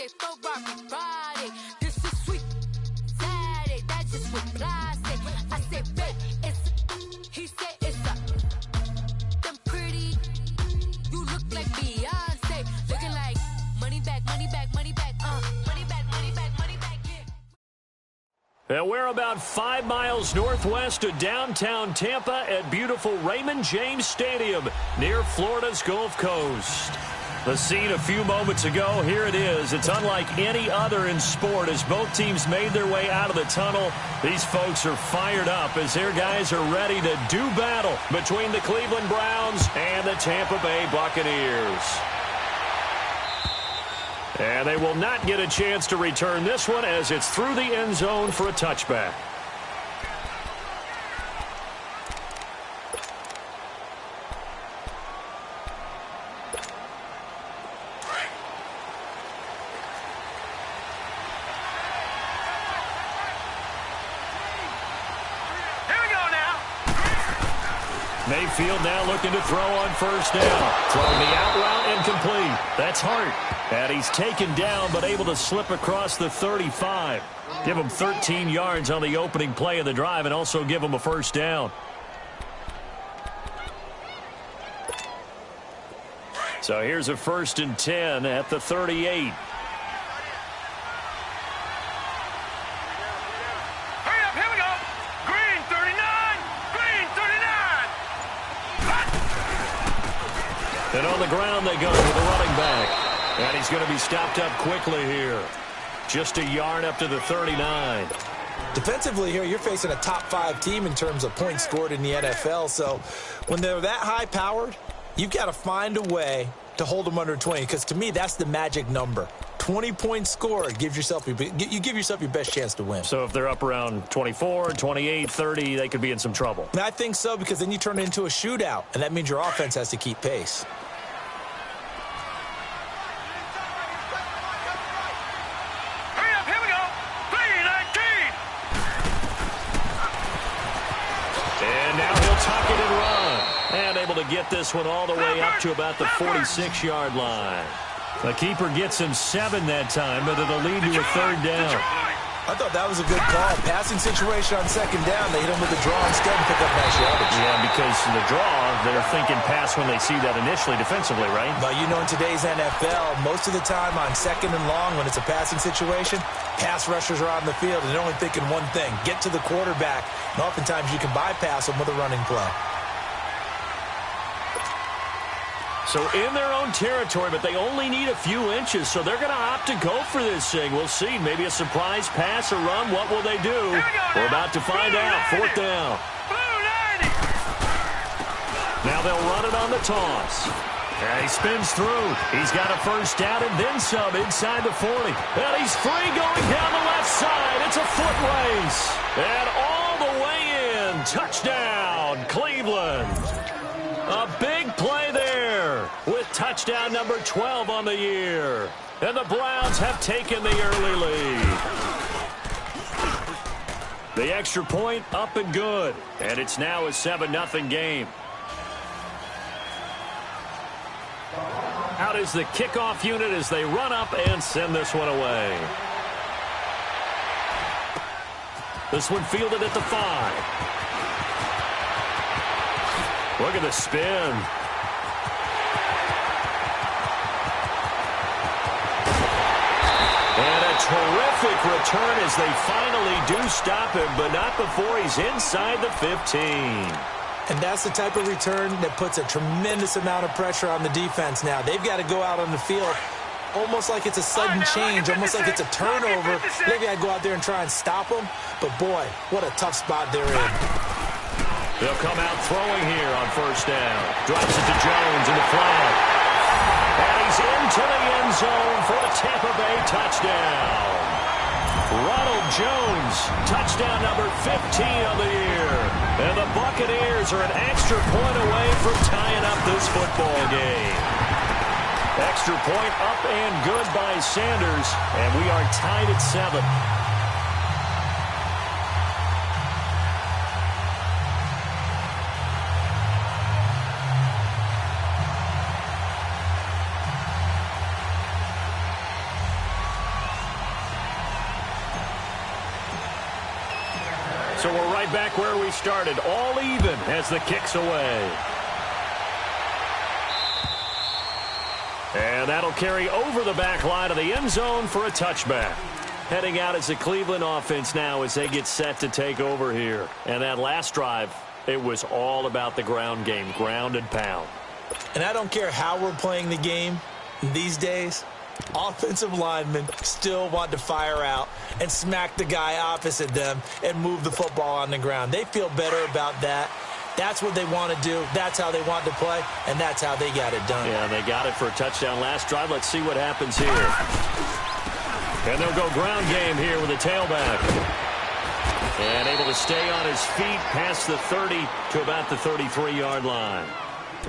say Ferrari Friday. This is sweet Saturday. That's just what I say. I say red, it's he said it's a them pretty. You look like Beyonce, looking like money back, money back, money back, money back, money back, money back. Yeah. And we're about 5 miles northwest of downtown Tampa at beautiful Raymond James Stadium near Florida's Gulf Coast. The scene a few moments ago, here it is. It's unlike any other in sport as both teams made their way out of the tunnel. These folks are fired up as their guys are ready to do battle between the Cleveland Browns and the Tampa Bay Buccaneers. And they will not get a chance to return this one as it's through the end zone for a touchback. Mayfield now looking to throw on first down. Throwing the out route and complete. That's Hart. And he's taken down but able to slip across the 35. Give him 13 yards on the opening play of the drive and also give him a first down. So here's a 1st and 10 at the 38. And on the ground they go with the running back. And he's going to be stopped up quickly here. Just a yard up to the 39. Defensively here, you're facing a top 5 team in terms of points scored in the NFL. So when they're that high-powered, you've got to find a way to hold them under 20. Because to me, that's the magic number. 20 points scored, you give yourself your best chance to win. So if they're up around 24, 28, 30, they could be in some trouble. And I think so, because then you turn it into a shootout, and that means your offense has to keep pace. To get this one all the way up to about the 46-yard line. The keeper gets him 7 that time, but it'll lead to a 3rd down. I thought that was a good call. Passing situation on 2nd down. They hit him with the draw instead and pick up nice yardage. Yeah, because the draw, they're thinking pass when they see that initially defensively, right? But you know, in today's NFL, most of the time on 2nd and long, when it's a passing situation, pass rushers are on the field and they're only thinking one thing, get to the quarterback. And oftentimes you can bypass them with a running play. So in their own territory, but they only need a few inches, so they're going to opt to go for this thing. We'll see. Maybe a surprise pass or run. What will they do? We're about to find out. 4th down. Now they'll run it on the toss. And he spins through. He's got a first down and then some inside the 40. And he's free going down the left side. It's a foot race. And all the way in. Touchdown, Cleveland. A big play there with touchdown number 12 on the year. And the Browns have taken the early lead. The extra point up and good. And it's now a 7-0 game. Out is the kickoff unit as they run up and send this one away. This one fielded at the 5. Look at the spin. And a terrific return as they finally do stop him, but not before he's inside the 15. And that's the type of return that puts a tremendous amount of pressure on the defense now. They've got to go out on the field almost like it's a sudden change, almost like it's a turnover. Maybe I go out there and try and stop them, but boy, what a tough spot they're in. They'll come out throwing here on first down. Drops it to Jones in the flat. And he's into the end zone for a Tampa Bay touchdown. Ronald Jones, touchdown number 15 of the year. And the Buccaneers are an extra point away from tying up this football game. Extra point up and good by Sanders. And we are tied at 7. So we're right back where we started, all even as the kick's away. And that'll carry over the back line of the end zone for a touchback. Heading out as the Cleveland offense now as they get set to take over here. And that last drive, it was all about the ground game, ground and pound. And I don't care how we're playing the game these days, offensive linemen still want to fire out and smack the guy opposite them and move the football on the ground. They feel better about that. That's what they want to do. That's how they want to play, and that's how they got it done. Yeah, they got it for a touchdown last drive. Let's see what happens here. And they'll go ground game here with a tailback. And able to stay on his feet past the 30 to about the 33-yard line.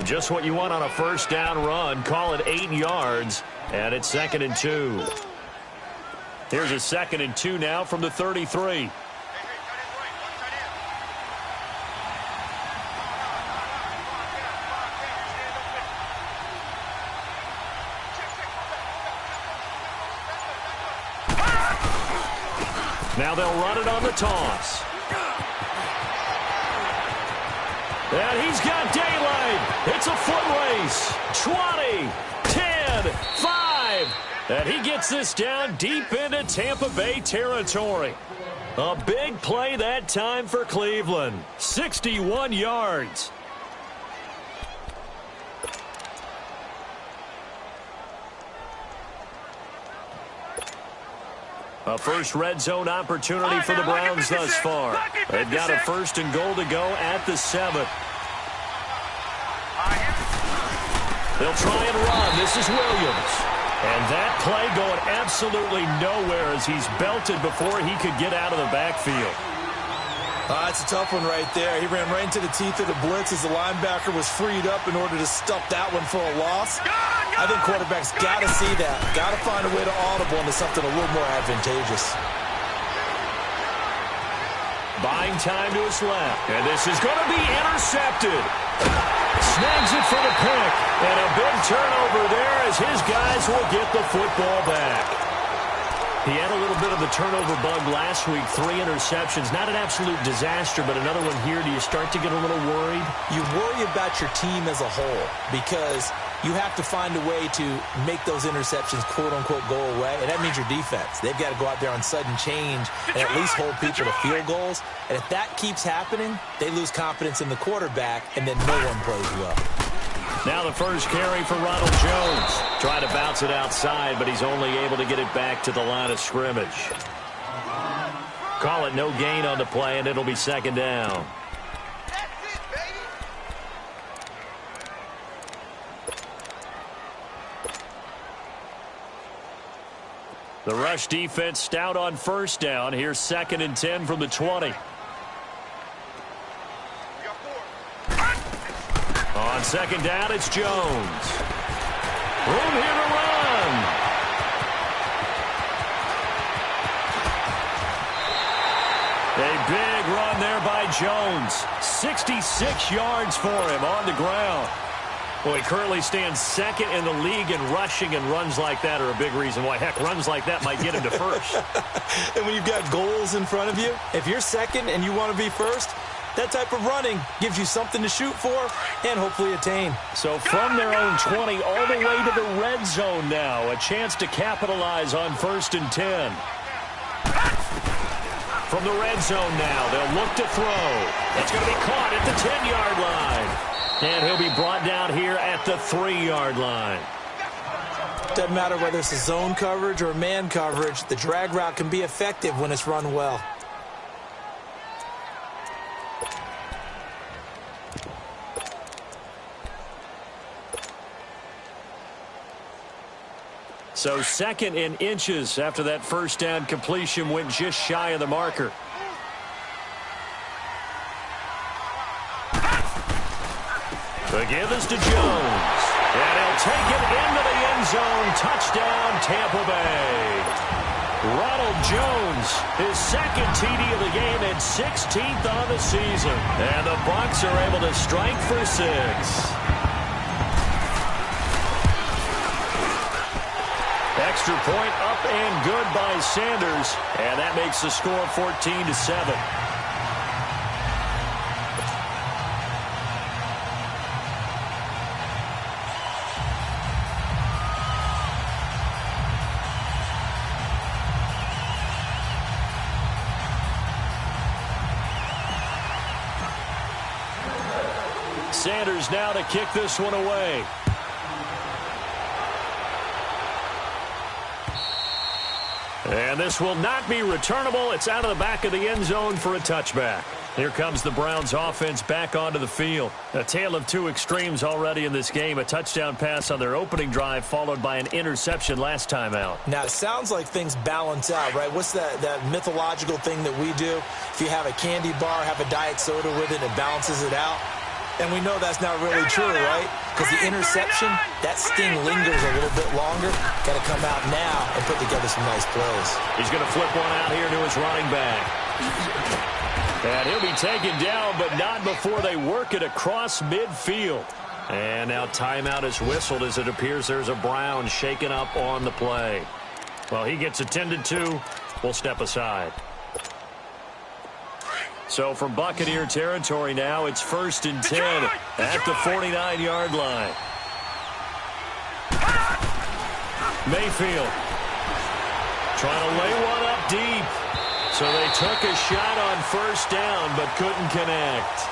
Just what you want on a first down run. Call it 8 yards, and it's 2nd and 2. Here's a 2nd and 2 now from the 33. Now they'll run it on the toss. And he's got daylight. It's a foot race. 20, 10, 5. And he gets this down deep into Tampa Bay territory. A big play that time for Cleveland. 61 yards. A first red zone opportunity for the Browns thus far. They've got a 1st and goal to go at the 7th. They'll try and run. This is Williams. And that play going absolutely nowhere as he's belted before he could get out of the backfield. That's a tough one right there. He ran right into the teeth of the blitz as the linebacker was freed up in order to stuff that one for a loss. I think quarterbacks got to see that. Got to find a way to audible into something a little more advantageous. Buying time to his left. And this is going to be intercepted. Snags it for the pick. And a big turnover there as his guys will get the football back. He had a little bit of the turnover bug last week. 3 interceptions. Not an absolute disaster, but another one here. Do you start to get a little worried? You worry about your team as a whole because you have to find a way to make those interceptions, quote-unquote, go away. And that means your defense. They've got to go out there on sudden change and at least hold people to field goals. And if that keeps happening, they lose confidence in the quarterback, and then no one plays well. Now the first carry for Ronald Jones. Trying to bounce it outside, but he's only able to get it back to the line of scrimmage. Call it no gain on the play, and it'll be 2nd down. The rush defense stout on 1st down. Here's 2nd and 10 from the 20. On 2nd down, it's Jones. Room here to run. A big run there by Jones. 66 yards for him on the ground. Well, he currently stands 2nd in the league in rushing, and runs like that are a big reason why. Heck, runs like that might get him to 1st. And when you've got goals in front of you, if you're 2nd and you want to be 1st, that type of running gives you something to shoot for and hopefully attain. So from their own 20 all the way to the red zone now. A chance to capitalize on 1st and 10. From the red zone now, they'll look to throw. It's going to be caught at the 10-yard line. And he'll be brought down here at the 3-yard line. Doesn't matter whether it's a zone coverage or man coverage, the drag route can be effective when it's run well. So 2nd in inches after that first down completion went just shy of the marker. The give is to Jones. And he'll take it into the end zone. Touchdown, Tampa Bay. Ronald Jones, his 2nd TD of the game and 16th on the season. And the Bucs are able to strike for 6. Extra point up and good by Sanders. And that makes the score 14-7. Sanders now to kick this one away. And this will not be returnable. It's out of the back of the end zone for a touchback. Here comes the Browns offense back onto the field. A tale of two extremes already in this game. A touchdown pass on their opening drive followed by an interception last time out. Now, it sounds like things balance out, right? What's that mythological thing that we do? If you have a candy bar, have a diet soda with it, it balances it out. And we know that's not really true, right? Because the interception, that sting lingers a little bit longer. Got to come out now and put together some nice plays. He's going to flip one out here to his running back. And he'll be taken down, but not before they work it across midfield. And now timeout is whistled as it appears there's a Brown shaken up on the play. Well, he gets attended to. We'll step aside. So from Buccaneer territory now, it's 1st and 10 at the 49-yard line. Mayfield trying to lay one up deep. So they took a shot on 1st down, but couldn't connect.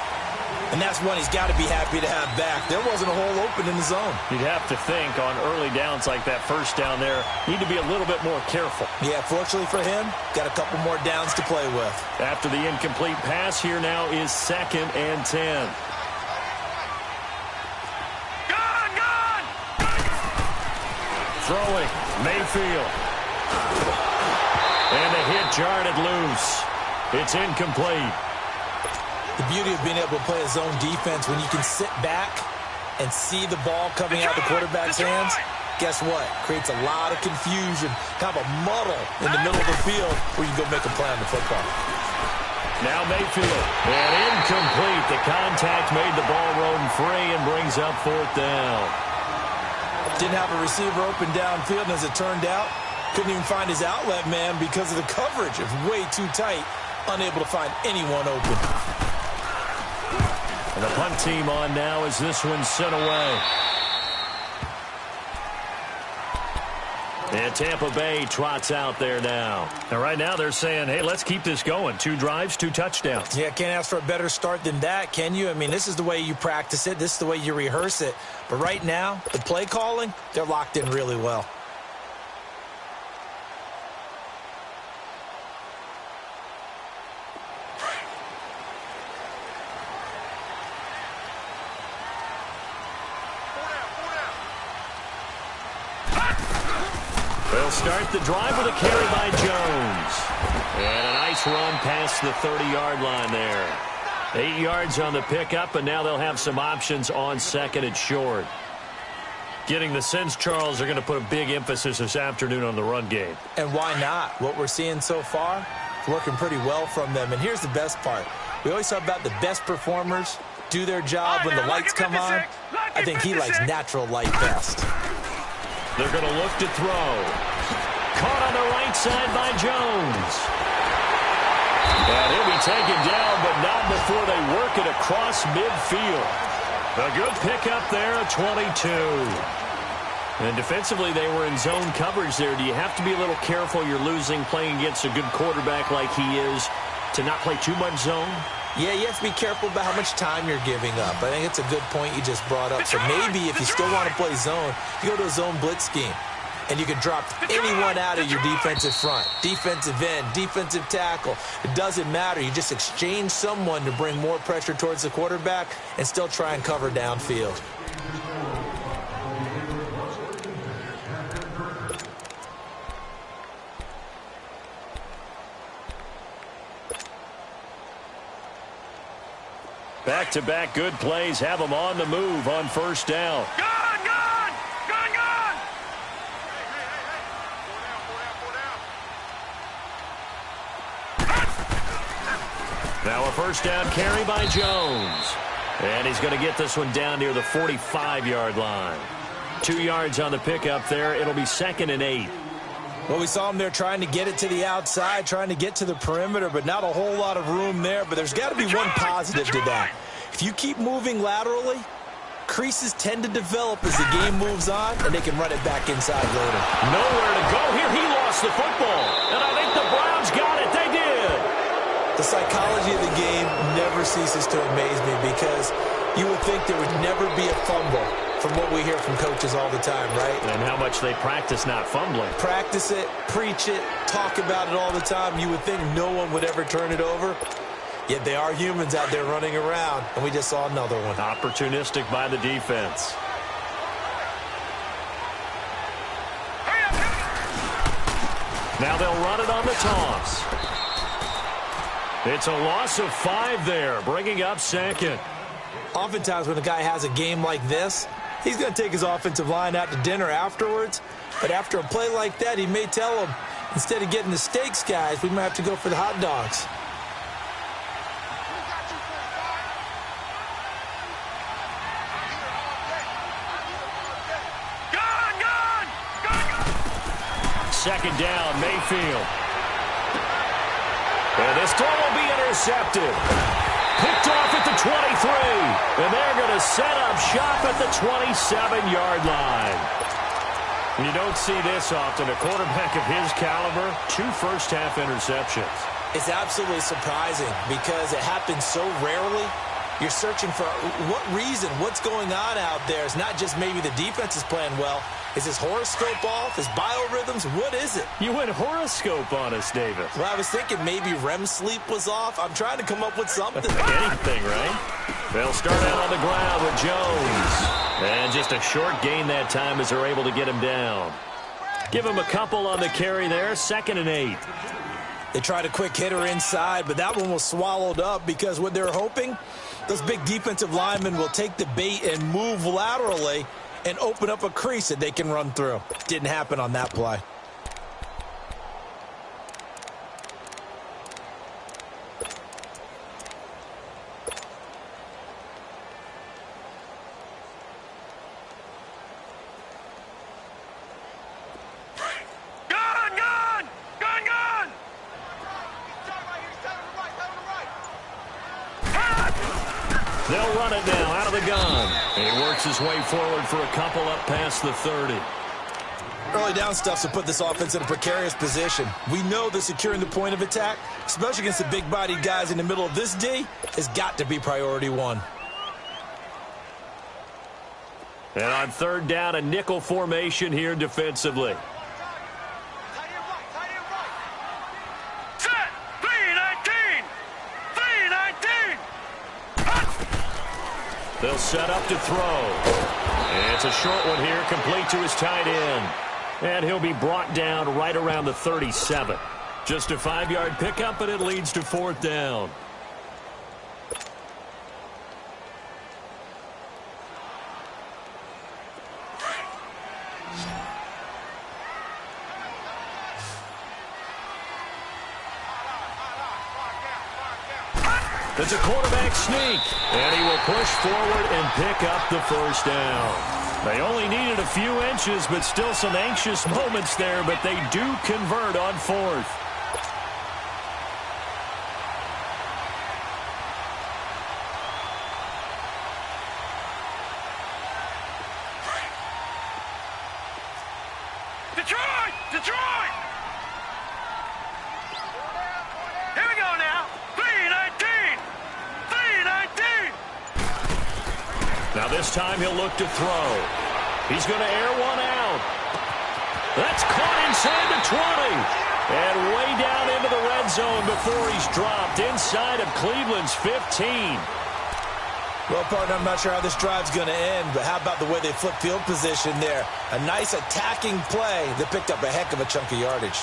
And that's one he's got to be happy to have back. There wasn't a hole open in the zone. You'd have to think on early downs like that 1st down there, need to be a little bit more careful. Yeah, fortunately for him, got a couple more downs to play with. After the incomplete pass, here now is 2nd and 10. Throwing, Mayfield. And the hit jarred it loose. It's incomplete. The beauty of being able to play a zone defense when you can sit back and see the ball coming out of the quarterback's hands, guess what? Creates a lot of confusion, kind of a muddle in the middle of the field where you can go make a play on the football. Now Mayfield, and incomplete. The contact made the ball roam free and brings up 4th down. Didn't have a receiver open downfield, and as it turned out, couldn't even find his outlet man because of the coverage. It was way too tight, unable to find anyone open. And the punt team on now as this one's sent away. And Tampa Bay trots out there now. And right now they're saying, hey, let's keep this going. 2 drives, 2 touchdowns. Yeah, can't ask for a better start than that, can you? I mean, this is the way you practice it. This is the way you rehearse it. But right now, the play calling, they're locked in really well. They'll start the drive with a carry by Jones. And a nice run past the 30-yard line there. 8 yards on the pickup, and now they'll have some options on 2nd and short. Getting the sense, Charles, they're going to put a big emphasis this afternoon on the run game. And why not? What we're seeing so far, working pretty well from them. And here's the best part. We always talk about the best performers do their job when the lights come on. I think he likes natural light best. They're going to look to throw. Caught on the right side by Jones. And he'll be taken down, but not before they work it across midfield. A good pickup there, 22. And defensively, they were in zone coverage there. Do you have to be a little careful you're losing playing against a good quarterback like he is to not play too much zone? Yeah, you have to be careful about how much time you're giving up. I think it's a good point you just brought up. So maybe if you still want to play zone, you go to a zone blitz scheme. And you can drop anyone out of your defensive front. Defensive end, defensive tackle. It doesn't matter. You just exchange someone to bring more pressure towards the quarterback and still try and cover downfield. Back-to-back good plays have them on the move on 1st down. Now a 1st down carry by Jones. And he's going to get this one down near the 45-yard line. 2 yards on the pickup there. It'll be 2nd and 8. Well, we saw him there trying to get it to the outside, trying to get to the perimeter, but not a whole lot of room there. But there's got to be one positive to that. If you keep moving laterally, creases tend to develop as the game moves on, and they can run it back inside later. Nowhere to go here. He lost the football. And I think the Browns got it. They did. The psychology of the game never ceases to amaze me because you would think there would never be a fumble from what we hear from coaches all the time, right? And how much they practice not fumbling. Practice it, preach it, talk about it all the time. You would think no one would ever turn it over. Yet they are humans out there running around, and we just saw another one. Opportunistic by the defense. Now they'll run it on the toss. It's a loss of 5 there, bringing up second. Oftentimes when a guy has a game like this, he's going to take his offensive line out to dinner afterwards. But after a play like that, he may tell them, instead of getting the steaks, guys, we might have to go for the hot dogs. Second down, Mayfield. And this throw will be intercepted. Picked off at the 23. And they're going to set up shop at the 27-yard line. You don't see this often. A quarterback of his caliber, 2 first-half interceptions. It's absolutely surprising because it happens so rarely. You're searching for what reason, what's going on out there. It's not just maybe the defense is playing well. Is his horoscope off? His biorhythms? What is it? You went horoscope on us, David. Well, I was thinking maybe REM sleep was off. I'm trying to come up with something. Anything, right? They'll start out on the ground with Jones. And just a short gain that time as they're able to get him down. Give him a couple on the carry there. 2nd and 8. They tried a quick hitter inside, but that one was swallowed up because what they're hoping, those big defensive linemen will take the bait and move laterally and open up a crease that they can run through. Didn't happen on that play. They'll run it now out of the gun. And he works his way forward for a couple up past the 30. Early down stuff to put this offense in a precarious position. We know that securing the point of attack, especially against the big-bodied guys in the middle of this D, has got to be priority 1. And on 3rd down, a nickel formation here defensively. They'll set up to throw. And it's a short one here, complete to his tight end. And he'll be brought down right around the 37. Just a 5-yard pickup, and it leads to 4th down. It's a quarterback sneak, and he will push forward and pick up the 1st down. They only needed a few inches, but still some anxious moments there, but they do convert on 4th. Detroit! Here we go now. 3-19. Now this time he'll look to throw. He's going to air one out. That's caught inside the 20. And way down into the red zone before he's dropped inside of Cleveland's 15. Well, partner, I'm not sure how this drive's going to end, but how about the way they flip field position there? A nice attacking play that picked up a heck of a chunk of yardage.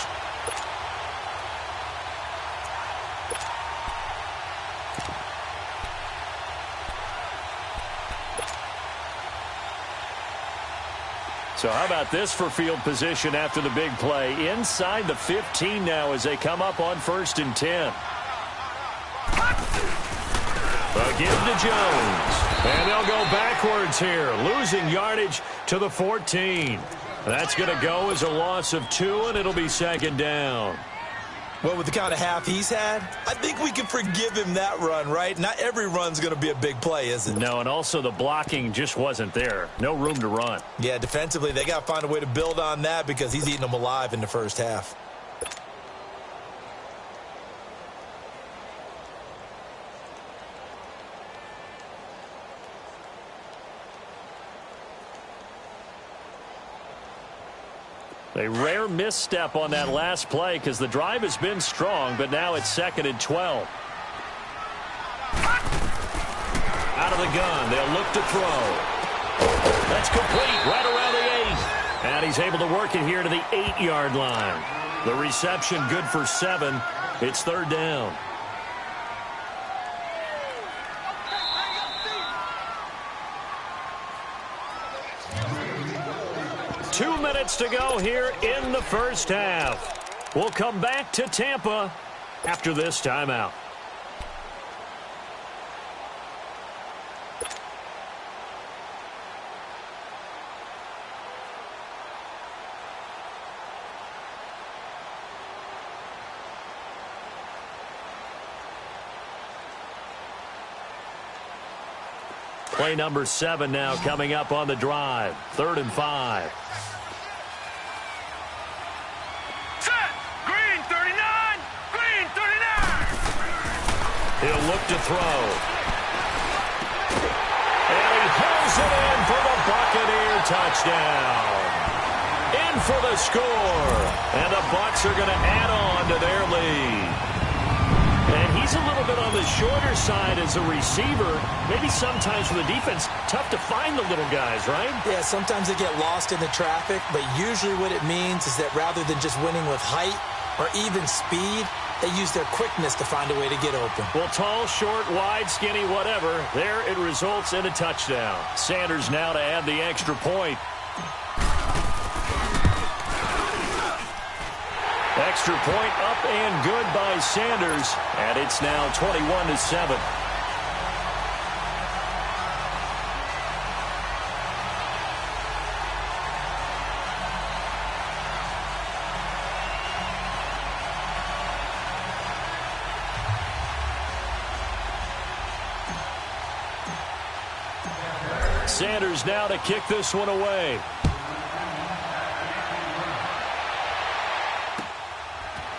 So how about this for field position after the big play? Inside the 15 now as they come up on 1st and 10. A give to Jones. And they'll go backwards here, losing yardage to the 14. That's going to go as a loss of 2, and it'll be 2nd down. Well, with the kind of half he's had, I think we can forgive him that run, right? Not every run's going to be a big play, is it? No, and also the blocking just wasn't there. No room to run. Yeah, defensively, they got to find a way to build on that because he's eating them alive in the first half. A rare misstep on that last play because the drive has been strong, but now it's 2nd and 12. Out of the gun, they'll look to throw. That's complete right around the 8. And he's able to work it here to the 8-yard line. The reception good for 7. It's 3rd down. Two minutes to go here in the first half. We'll come back to Tampa after this timeout. Play number 7 now coming up on the drive. 3rd and 5. Set! Green 39! Green 39! He'll look to throw. And he pulls it in for the Buccaneer touchdown. In for the score. And the Bucs are going to add on to their lead. And he's a little bit on the shorter side as a receiver. Maybe sometimes for the defense, tough to find the little guys, right? Yeah, sometimes they get lost in the traffic, but usually what it means is that rather than just winning with height or even speed, they use their quickness to find a way to get open. Well, tall, short, wide, skinny, whatever, there it results in a touchdown. Sanders now to add the extra point. Extra point up and good by Sanders, and it's now 21-7. Sanders now to kick this one away.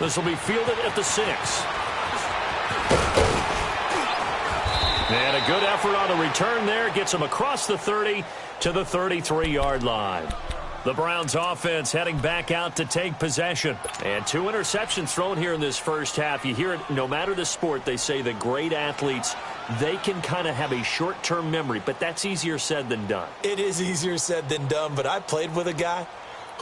This will be fielded at the 6. And a good effort on the return there. Gets him across the 30 to the 33-yard line. The Browns offense heading back out to take possession. And 2 interceptions thrown here in this first half. You hear it, no matter the sport, they say the great athletes, they can kind of have a short-term memory, but that's easier said than done. It is easier said than done, but I played with a guy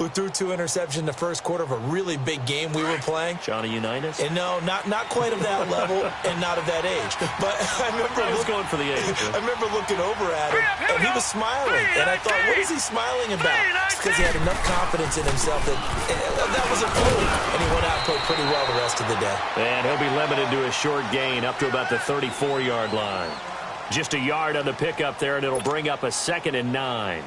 who threw 2 interceptions in the first quarter of a really big game we were playing. Johnny Unitas? And no, not quite of that level and not of that age. But I remember I was going for the age. I remember looking over at him, and he was smiling. And I thought, what is he smiling about? It's because he had enough confidence in himself that that was a fluke. And he went out and played pretty well the rest of the day. And he'll be limited to a short gain up to about the 34-yard line. Just a yard on the pickup there, and it'll bring up a 2nd and 9.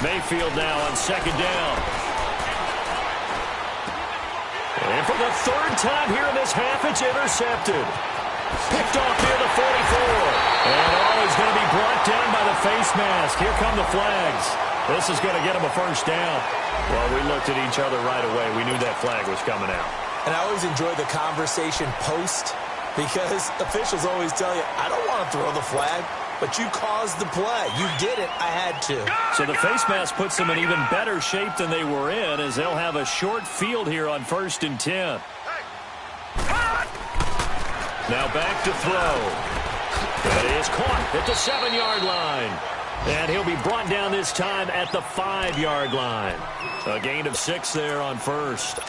Mayfield now on 2nd down. And for the 3rd time here in this half, it's intercepted. Picked off near the 44. And he's going to be brought down by the face mask. Here come the flags. This is going to get him a 1st down. Well, we looked at each other right away. We knew that flag was coming out. And I always enjoy the conversation post because officials always tell you, I don't want to throw the flag. But you caused the play. You did it. I had to. So the face mask puts them in even better shape than they were in as they'll have a short field here on 1st and 10. Now back to throw. That is caught at the 7-yard line. And he'll be brought down this time at the 5-yard line. A gain of 6 there on 1st.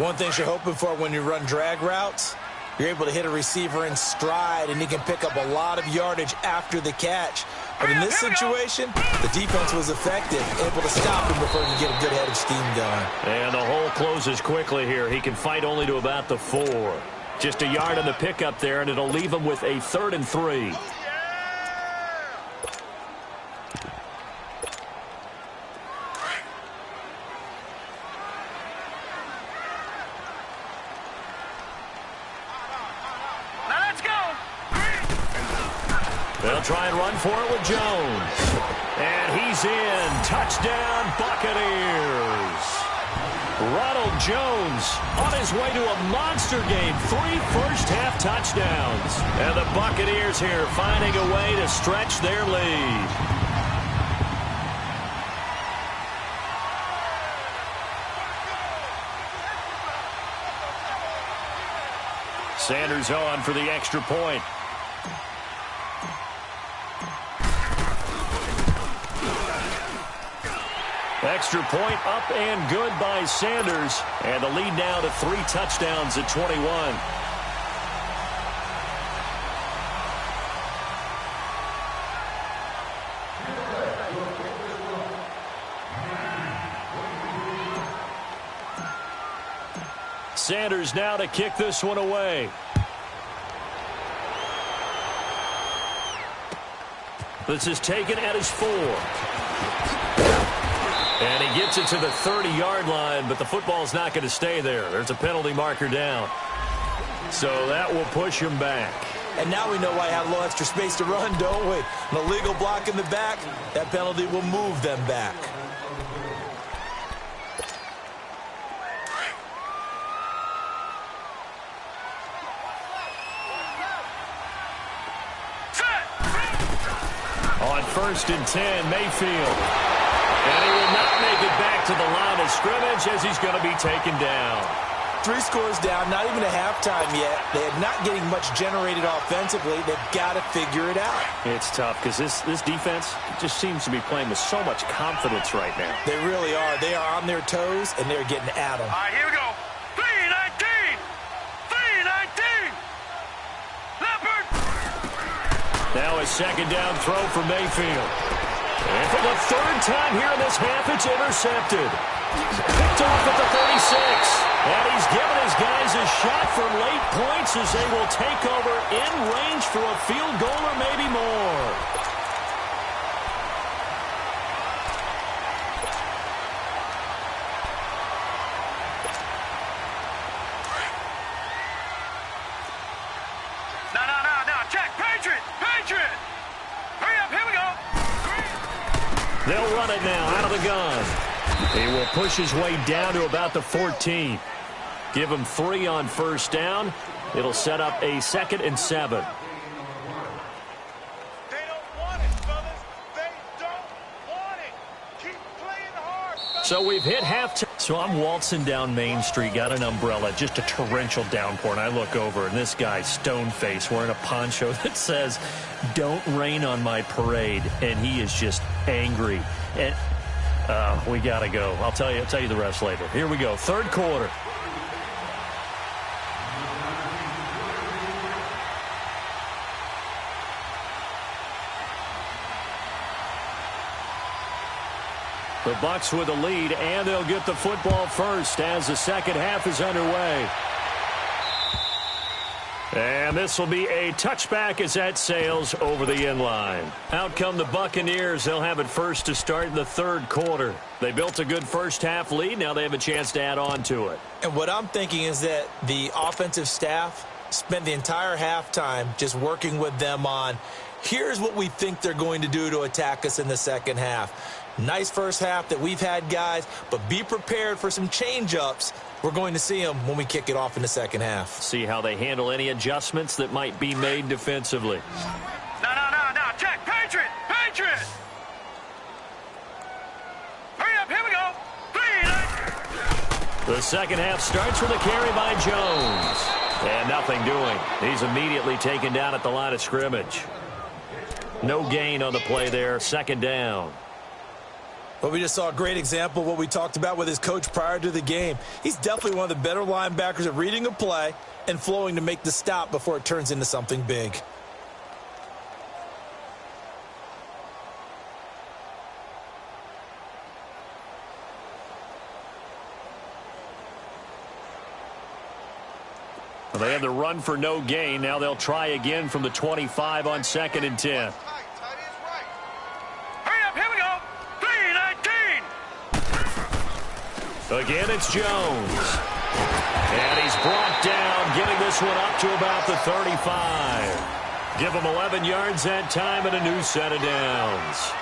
One thing you're hoping for when you run drag routes, you're able to hit a receiver in stride, and he can pick up a lot of yardage after the catch. But in this situation, the defense was effective, able to stop him before he could get a good head of steam going. And the hole closes quickly here. He can fight only to about the 4. Just a yard on the pickup there, and it'll leave him with a 3rd and 3. They'll try and run for it with Jones. And he's in. Touchdown, Bucs. Buccaneers. Ronald Jones on his way to a monster game. 3 first-half touchdowns. And the Buccaneers here finding a way to stretch their lead. Sanders on for the extra point. Extra point up and good by Sanders. And the lead now to 3 touchdowns at 21. Sanders now to kick this one away. This is taken at his 4. And he gets it to the 30-yard line, but the football's not going to stay there. There's a penalty marker down. So that will push him back. And now we know why I have a little extra space to run, don't we? An illegal block in the back, that penalty will move them back. On 1st and 10, Mayfield. And he will not make it back to the line of scrimmage as he's going to be taken down. 3 scores down, not even a halftime yet. They're not getting much generated offensively. They've got to figure it out. It's tough because this defense just seems to be playing with so much confidence right now. They really are. They are on their toes, and they're getting at them. All right, here we go. 3-19. 3-19. Leopard. Now a second down throw for Mayfield. And for the 3rd time here in this half, it's intercepted. Picked off at the 36. And he's given his guys a shot for late points as they will take over in range for a field goal or maybe more. No. Check. Patriot. Hurry up. Here we go. They'll run it now out of the gun. He will push his way down to about the 14. Give him 3 on 1st down. It'll set up a 2nd and 7. They don't want it, fellas. They don't want it. Keep playing hard, fellas. So we've hit halftime. So I'm waltzing down Main Street, got an umbrella, just a torrential downpour, and I look over, and this guy's stone-faced wearing a poncho that says, "Don't rain on my parade," and he is just angry. And we got to go. I'll tell you the rest later. Here we go, 3rd quarter. The Bucs with the lead, and they'll get the football first as the second half is underway. And this will be a touchback as that sails over the end line. Out come the Buccaneers. They'll have it first to start in the 3rd quarter. They built a good first half lead. Now they have a chance to add on to it. And what I'm thinking is that the offensive staff spent the entire halftime just working with them on, here's what we think they're going to do to attack us in the second half. Nice first half that we've had, guys, but be prepared for some change-ups. We're going to see them when we kick it off in the second half. See how they handle any adjustments that might be made defensively. No. Check. Patriot. Hurry up. Here we go. 3-19. The second half starts with a carry by Jones. And nothing doing. He's immediately taken down at the line of scrimmage. No gain on the play there. 2nd down. But we just saw a great example of what we talked about with his coach prior to the game. He's definitely one of the better linebackers at reading a play and flowing to make the stop before it turns into something big. Well, they had the run for no gain. Now they'll try again from the 25 on 2nd and 10. Again, it's Jones. And he's brought down, getting this one up to about the 35. Give him 11 yards that time and a new set of downs.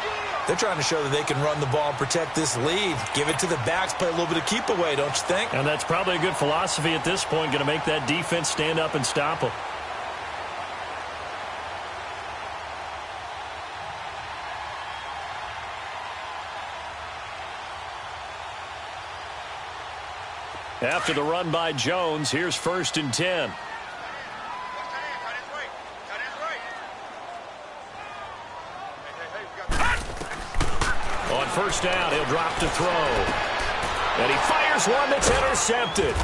They're trying to show that they can run the ball and protect this lead. Give it to the backs, play a little bit of keep away, don't you think? And that's probably a good philosophy at this point, going to make that defense stand up and stop them. After the run by Jones, here's 1st and 10. On 1st down, he'll drop to throw. And he fires one that's intercepted.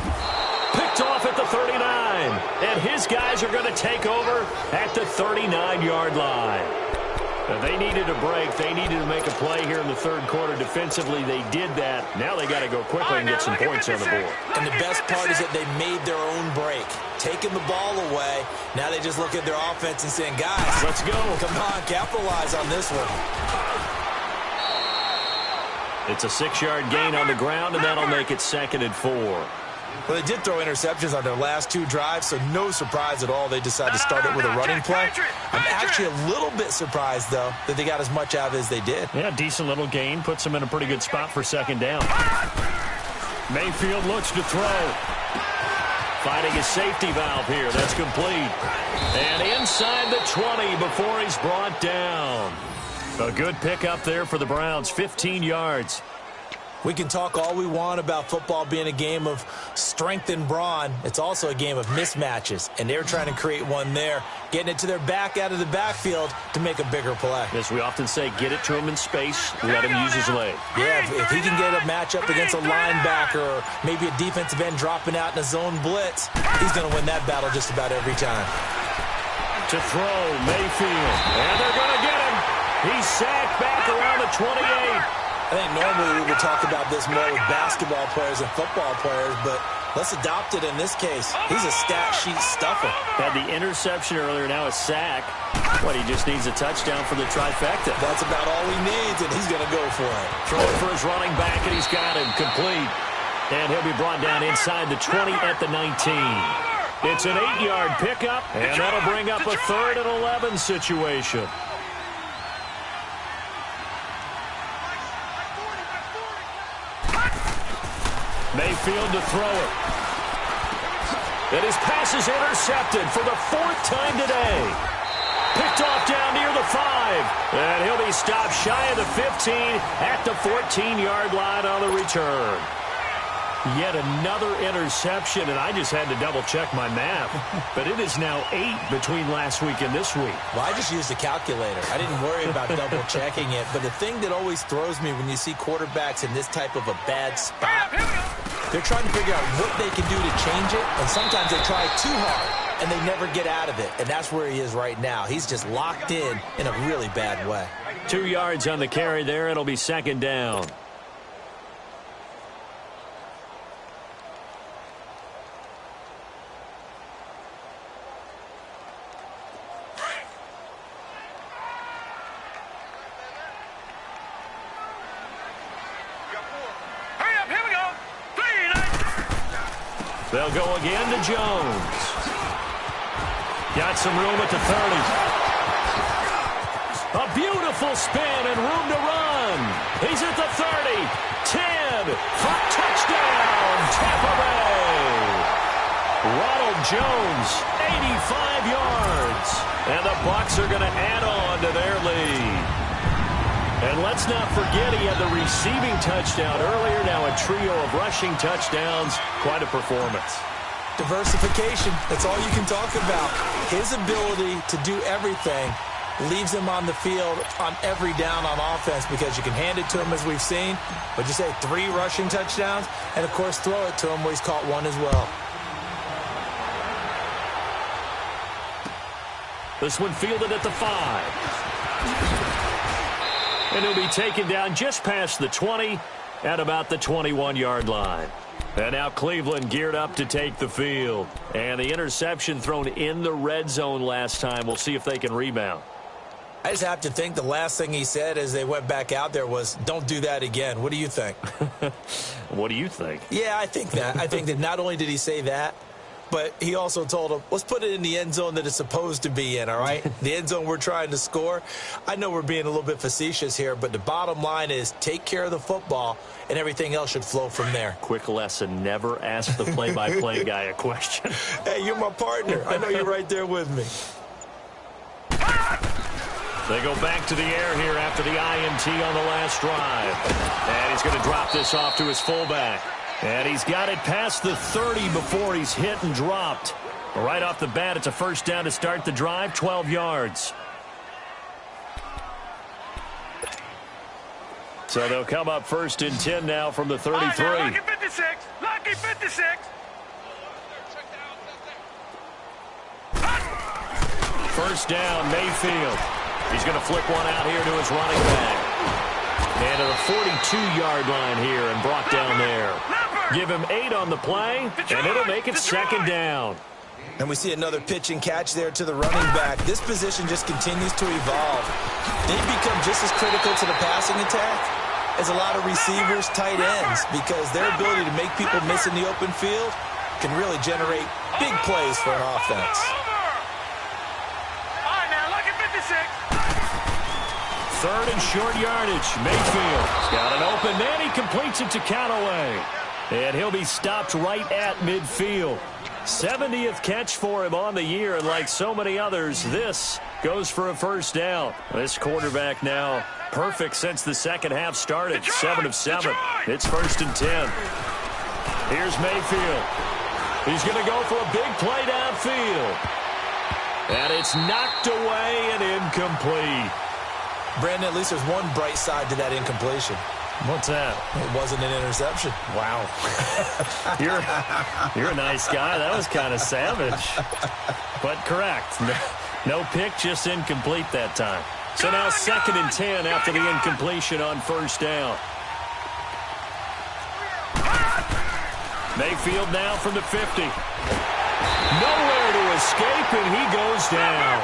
Picked off at the 39. And his guys are going to take over at the 39-yard line. Now, they needed a break. They needed to make a play here in the 3rd quarter. Defensively, they did that. Now they got to go quickly and get some points on the board. And the best part is that they made their own break. Taking the ball away. Now they just look at their offense and saying, guys, let's go. Come on, capitalize on this one. It's a 6-yard gain on the ground, and that'll make it 2nd and 4. Well, they did throw interceptions on their last 2 drives, so no surprise at all they decided to start it with a running play. I'm actually a little bit surprised, though, that they got as much out of it as they did. Yeah, decent little gain. Puts them in a pretty good spot for 2nd down. Mayfield looks to throw. Finding his safety valve here. That's complete. And inside the 20 before he's brought down. A good pickup there for the Browns, 15 yards. We can talk all we want about football being a game of strength and brawn. It's also a game of mismatches, and they're trying to create one there, getting it to their back out of the backfield to make a bigger play. As we often say, get it to him in space, let him use his leg. Yeah, if he can get a matchup against a linebacker or maybe a defensive end dropping out in a zone blitz, he's going to win that battle just about every time. To throw, Mayfield, and they're going to get him. He's sacked back around the 28. I think normally we would talk about this more with basketball players and football players, but let's adopt it in this case. He's a stat sheet stuffer. Had the interception earlier, now a sack. What, he just needs a touchdown for the trifecta. That's about all he needs, and he's going to go for it. Throwing for his running back, and he's got him complete. And he'll be brought down inside the 20 at the 19. It's an 8-yard pickup, and that'll bring up a 3rd and 11 situation. Mayfield to throw it. And his pass is intercepted for the 4th time today. Picked off down near the 5. And he'll be stopped shy of the 15 at the 14-yard line on the return. Yet another interception, and I just had to double-check my math. But it is now 8 between last week and this week. Well, I just used a calculator. I didn't worry about double-checking it. But the thing that always throws me when you see quarterbacks in this type of a bad spot, they're trying to figure out what they can do to change it, and sometimes they try too hard, and they never get out of it. And that's where he is right now. He's just locked in a really bad way. 2 yards on the carry there. It'll be 2nd down. They'll go again to Jones. Got some room at the 30. A beautiful spin and room to run. He's at the 30. 10. Touchdown, Tampa Bay. Ronald Jones, 85 yards. And the Bucs are going to add on to their lead. And let's not forget he had the receiving touchdown earlier. Now a trio of rushing touchdowns. Quite a performance. Diversification. That's all you can talk about. His ability to do everything leaves him on the field on every down on offense because you can hand it to him as we've seen. But you say 3 rushing touchdowns and, of course, throw it to him where he's caught 1 as well. This one fielded at the 5. And he'll be taken down just past the 20 at about the 21-yard line. And now Cleveland geared up to take the field. And the interception thrown in the red zone last time. We'll see if they can rebound. I just have to think the last thing he said as they went back out there was, don't do that again. What do you think? What do you think? Yeah, I think that. I think that not only did he say that, but he also told him, let's put it in the end zone that it's supposed to be in, all right? The end zone we're trying to score. I know we're being a little bit facetious here, but the bottom line is take care of the football, and everything else should flow from there. Quick lesson, never ask the play-by-play guy a question. Hey, you're my partner. I know you're right there with me. They go back to the air here after the INT on the last drive. And he's going to drop this off to his fullback. And he's got it past the 30 before he's hit and dropped. Right off the bat, it's a first down to start the drive, 12 yards. So they'll come up first and 10 now from the 33. Right, now, lucky 56. Lucky 56. First down, Mayfield. He's going to flick one out here to his running back. And to the 42-yard line here and brought down there. Give him 8 on the play, and it'll make it second down. And we see another pitch and catch there to the running back. This position just continues to evolve. They've become just as critical to the passing attack as a lot of receivers, tight ends, because their ability to make people miss in the open field can really generate big plays for an offense. All right, now, lucky 56. Third and short yardage. Mayfield's got an open man. He completes it to Callaway. And he'll be stopped right at midfield. 70th catch for him on the year, and like so many others, this goes for a first down. This quarterback now perfect since the second half started. 7 of 7. It's first and 10. Here's Mayfield. He's going to go for a big play downfield. And it's knocked away and incomplete. Brandon, at least there's one bright side to that incompletion. What's that? It wasn't an interception. Wow. You're a nice guy. That was kind of savage. But correct. No pick, just incomplete that time. So now second and 10 after the incompletion on first down. Mayfield now from the 50. Nowhere to escape, and he goes down.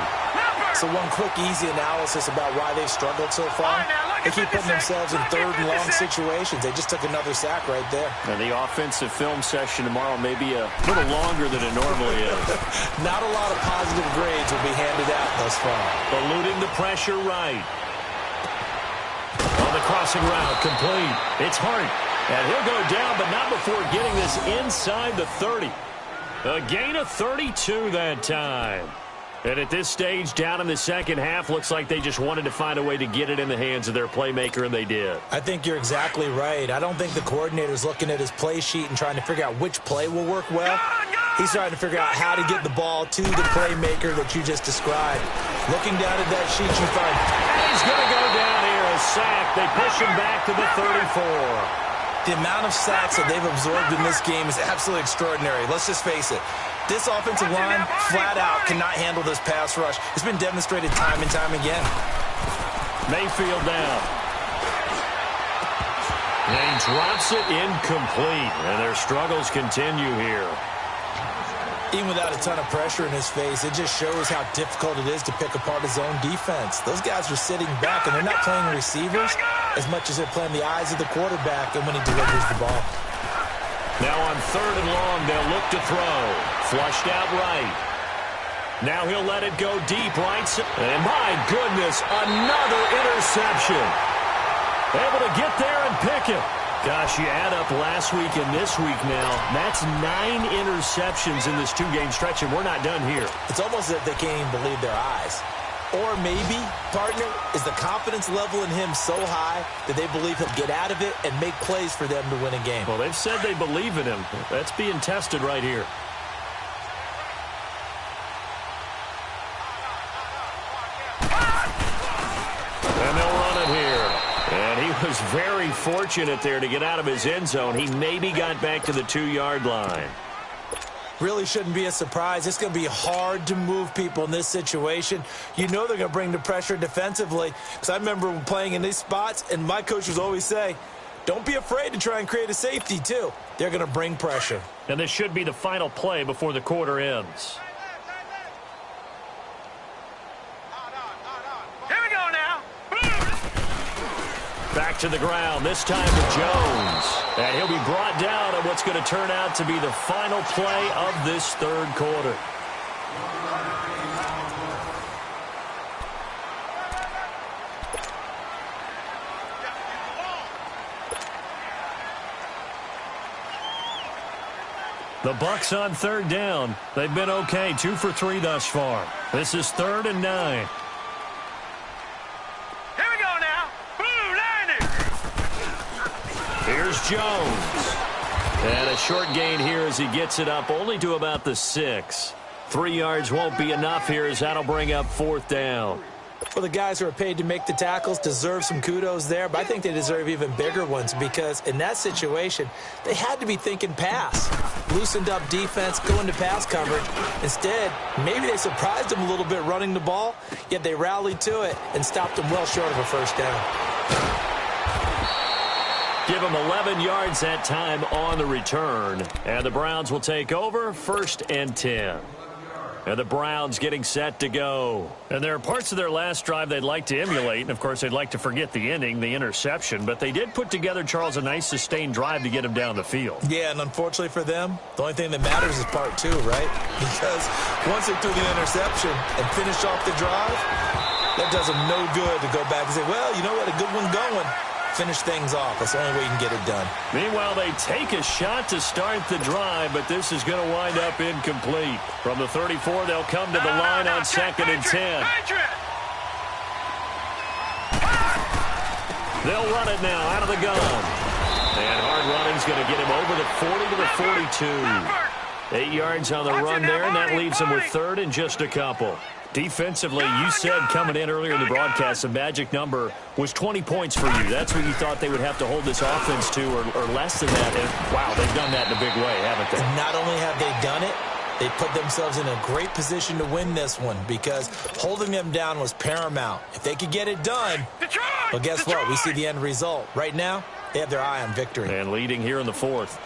So one quick, easy analysis about why they've struggled so far. They keep putting themselves in third and long situations. They just took another sack right there. And the offensive film session tomorrow may be a little longer than it normally is. Not a lot of positive grades will be handed out thus far. Eluding the pressure right. On the crossing route, complete. It's Hart. And he'll go down, but not before getting this inside the 30. A gain of 32 that time. And at this stage, down in the second half, looks like they just wanted to find a way to get it in the hands of their playmaker, and they did. I think you're exactly right. I don't think the coordinator's looking at his play sheet and trying to figure out which play will work well. He's trying to figure out how to get the ball to the playmaker that you just described. Looking down at that sheet, you find, and he's going to go down here, a sack. They push him back to the 34. The amount of sacks that they've absorbed in this game is absolutely extraordinary. Let's just face it. This offensive line, flat out, cannot handle this pass rush. It's been demonstrated time and time again. Mayfield down. And he drops it incomplete. And their struggles continue here. Even without a ton of pressure in his face, it just shows how difficult it is to pick apart his own defense. Those guys are sitting back, and they're not playing receivers as much as they're playing the eyes of the quarterback and when he delivers the ball. Now on third and long, they'll look to throw. Flushed out right. Now he'll let it go deep right. And my goodness, another interception. Able to get there and pick it. Gosh, you add up last week and this week now. That's 9 interceptions in this 2-game stretch, and we're not done here. It's almost as if they can't even believe their eyes. Or maybe, partner, is the confidence level in him so high that they believe he'll get out of it and make plays for them to win a game. Well, they've said they believe in him. That's being tested right here. And they'll run it here. And he was very fortunate there to get out of his end zone. He maybe got back to the 2-yard line. Really shouldn't be a surprise. It's going to be hard to move people in this situation. You know they're going to bring the pressure defensively. Because I remember playing in these spots, and my coach would always say, don't be afraid to try and create a safety, too. They're going to bring pressure. And this should be the final play before the quarter ends. Back to the ground, this time to Jones. And he'll be brought down on what's going to turn out to be the final play of this third quarter. The Bucks on third down. They've been okay, 2 for 3 thus far. This is 3rd and 9. Here we go now. Blue Lightning. Here's Jones. And a short gain here as he gets it up only to about the 6. 3 yards won't be enough here as that'll bring up 4th down. Well, the guys who are paid to make the tackles deserve some kudos there, but I think they deserve even bigger ones because in that situation, they had to be thinking pass. Loosened up defense, going to pass coverage. Instead, maybe they surprised them a little bit running the ball, yet they rallied to it and stopped them well short of a first down. Give them 11 yards that time on the return, and the Browns will take over 1st and 10. And the Browns getting set to go. And there are parts of their last drive they'd like to emulate. And, of course, they'd like to forget the ending, the interception. But they did put together, Charles, a nice sustained drive to get him down the field. Yeah, and unfortunately for them, the only thing that matters is part 2, right? Because once they threw the interception and finished off the drive, that does them no good to go back and say, well, you know what, a good one going. Finish things off. That's the only way you can get it done. Meanwhile, they take a shot to start the drive, but this is going to wind up incomplete. From the 34, they'll come to the line on 2nd and 10. They'll run it now out of the gun. And hard running's going to get him over the 40 to the 42. 8 yards on the run there, and that leaves them with 3rd and just a couple. Defensively, you said coming in earlier in the broadcast, the magic number was 20 points for you. That's what you thought they would have to hold this offense to or less than that. And, wow, they've done that in a big way, haven't they? Not only have they done it, they put themselves in a great position to win this one because holding them down was paramount. If they could get it done, well, guess what? We see the end result. Right now, they have their eye on victory. And leading here in the 4th.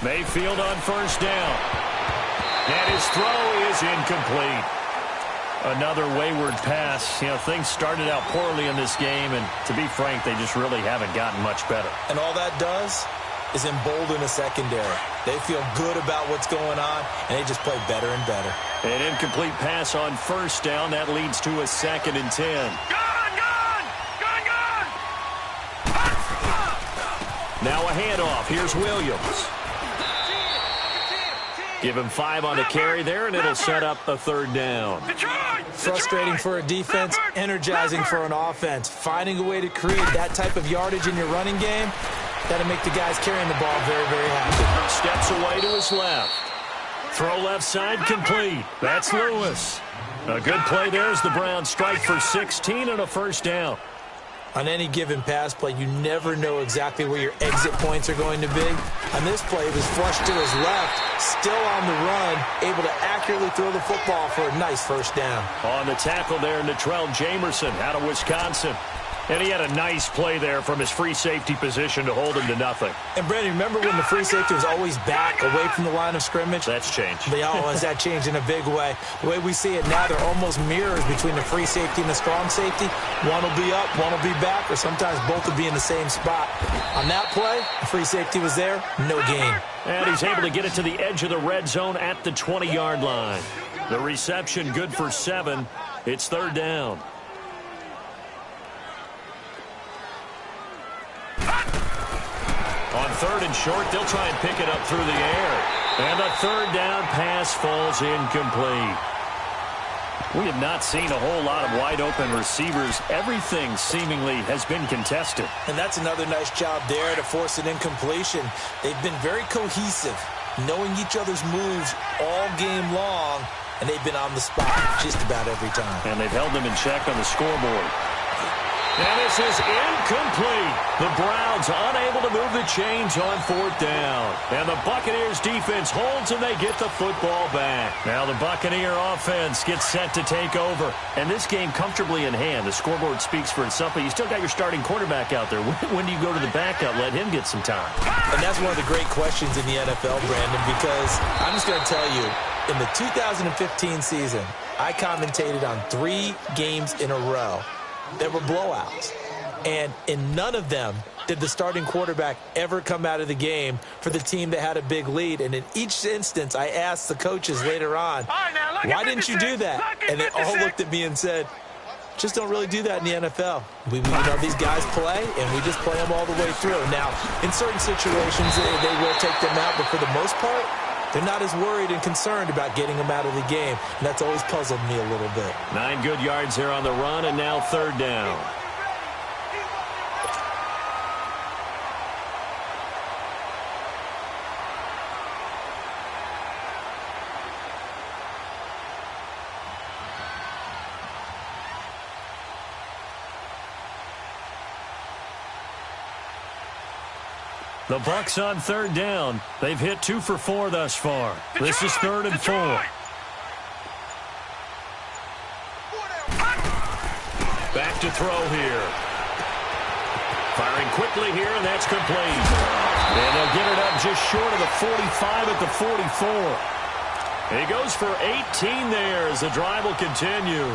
Mayfield on 1st down. And his throw is incomplete. Another wayward pass. You know, things started out poorly in this game, and to be frank, they just really haven't gotten much better. And all that does is embolden the secondary. They feel good about what's going on, and they just play better and better. An incomplete pass on 1st down. That leads to a 2nd and 10. Now a handoff. Here's Williams. Give him 5 on the carry there, and it'll set up a 3rd down. Frustrating for a defense, energizing for an offense. Finding a way to create that type of yardage in your running game, that'll make the guys carrying the ball very, very happy. Steps away to his left. Throw left side complete. That's Lewis. A good play there as the Browns strike for 16 and a 1st down. On any given pass play, you never know exactly where your exit points are going to be. On this play, it was flushed to his left, still on the run, able to accurately throw the football for a nice 1st down. On the tackle there, Natrell Jamerson out of Wisconsin. And he had a nice play there from his free safety position to hold him to nothing. And, Brandon, remember when the free safety was always back away from the line of scrimmage? That's changed. That changed in a big way. The way we see it now, they're almost mirrors between the free safety and the strong safety. One will be up, one will be back, or sometimes both will be in the same spot. On that play, the free safety was there, no gain. And he's able to get it to the edge of the red zone at the 20-yard line. The reception good for 7. It's 3rd down. On 3rd and short, they'll try and pick it up through the air. And the 3rd down pass falls incomplete. We have not seen a whole lot of wide-open receivers. Everything seemingly has been contested. And that's another nice job there to force an incompletion. They've been very cohesive, knowing each other's moves all game long, and they've been on the spot just about every time. And they've held them in check on the scoreboard. And this is incomplete. The Browns unable to move the chains on 4th down. And the Buccaneers defense holds and they get the football back. Now the Buccaneer offense gets set to take over. And this game comfortably in hand. The scoreboard speaks for itself, but you still got your starting quarterback out there. When do you go to the backup? Let him get some time. And that's one of the great questions in the NFL, Brandon, because I'm just going to tell you, in the 2015 season, I commentated on 3 games in a row that were blowouts. And in none of them did the starting quarterback ever come out of the game for the team that had a big lead. And in each instance, I asked the coaches later on, why didn't you do that? And they all looked at me and said, just don't really do that in the NFL. We these guys play, and we just play them all the way through. Now, in certain situations, they will take them out, but for the most part, they're not as worried and concerned about getting them out of the game. And that's always puzzled me a little bit. 9 good yards here on the run, and now 3rd down. The Bucs on 3rd down. They've hit 2 for 4 thus far. This is 3rd and 4. Back to throw here. Firing quickly here, and that's complete. And they'll get it up just short of the 45 at the 44. He goes for 18 there as the drive will continue.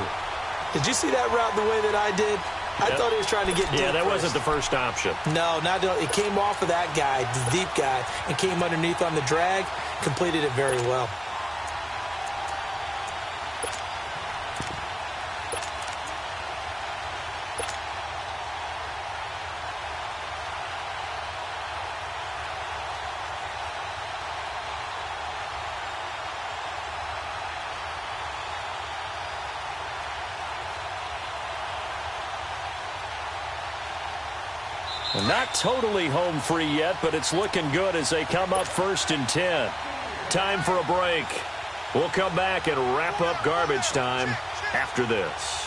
Did you see that route the way that I did? I thought he was trying to get deep. Yeah, that wasn't the first option. No, it came off of that guy, the deep guy, and came underneath on the drag, completed it very well. Not totally home free yet, but it's looking good as they come up 1st and 10. Time for a break. We'll come back and wrap up garbage time after this.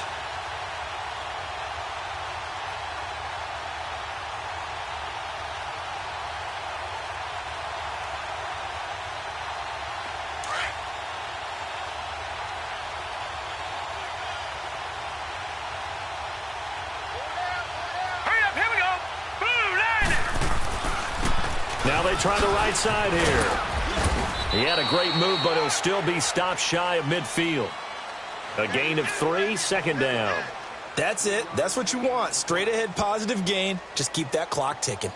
Now they try the right side here. He had a great move, but he'll still be stopped shy of midfield. A gain of 3, 2nd down. That's it. That's what you want. Straight ahead positive gain. Just keep that clock ticking.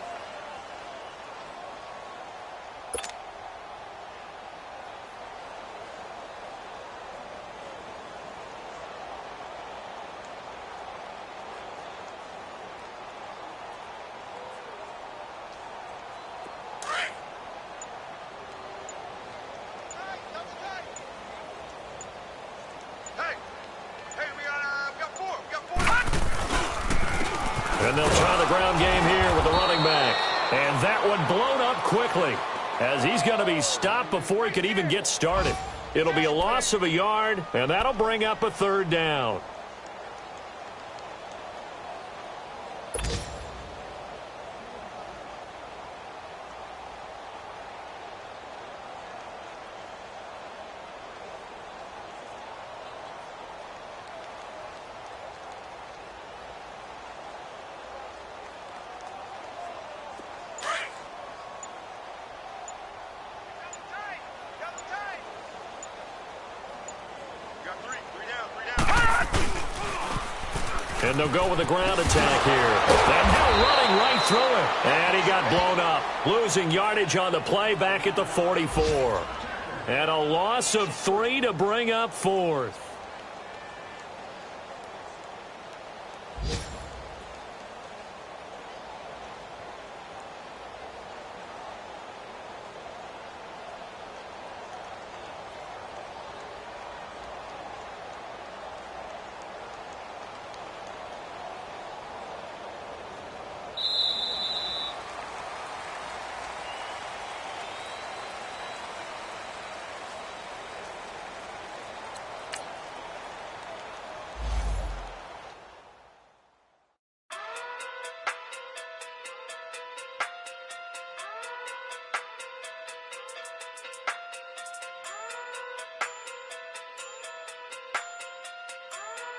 And they'll try the ground game here with the running back. And that one blown up quickly as he's going to be stopped before he could even get started. It'll be a loss of a yard, and that'll bring up a 3rd down. And they'll go with the ground attack here. And now running right through it. And he got blown up. Losing yardage on the play back at the 44. And a loss of 3 to bring up 4th.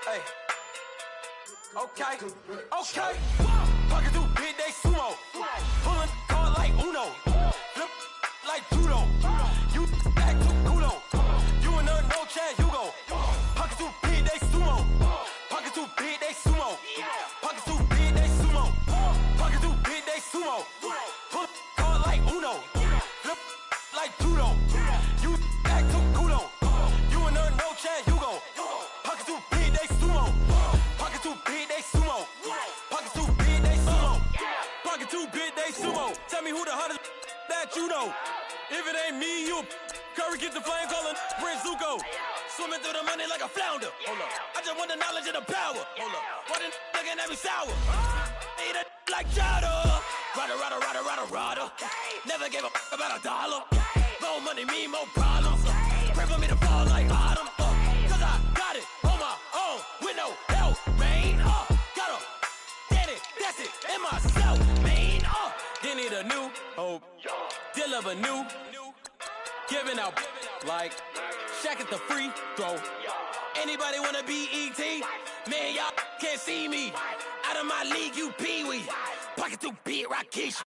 Hey. Okay. Fucking through big day sumo. Pulling card like Uno. Flip like judo. You back to Kudo. You and no chance, you go. Fucking through Pocket too big, they sumo. Tell me who the hottest that you know. If it ain't me, you. Curry get the flame calling Prince Zuko. Swimming through the money like a flounder. Hold up. I just want the knowledge and the power. Hold up. Why the looking at me sour? Eat it like chowder. Rada. Never gave a about $1. More money, me, more problems. Pray for me to fall like autumn. Cause I got it on my own with no help, man. Got a daddy, that's it, and myself, man. They need a new hope. Deal of a new. Giving out like Shaq at the free throw. Anybody wanna be ET? Man, y'all can't see me. Out of my league, you pee-wee. Pocket too big, Rakesh.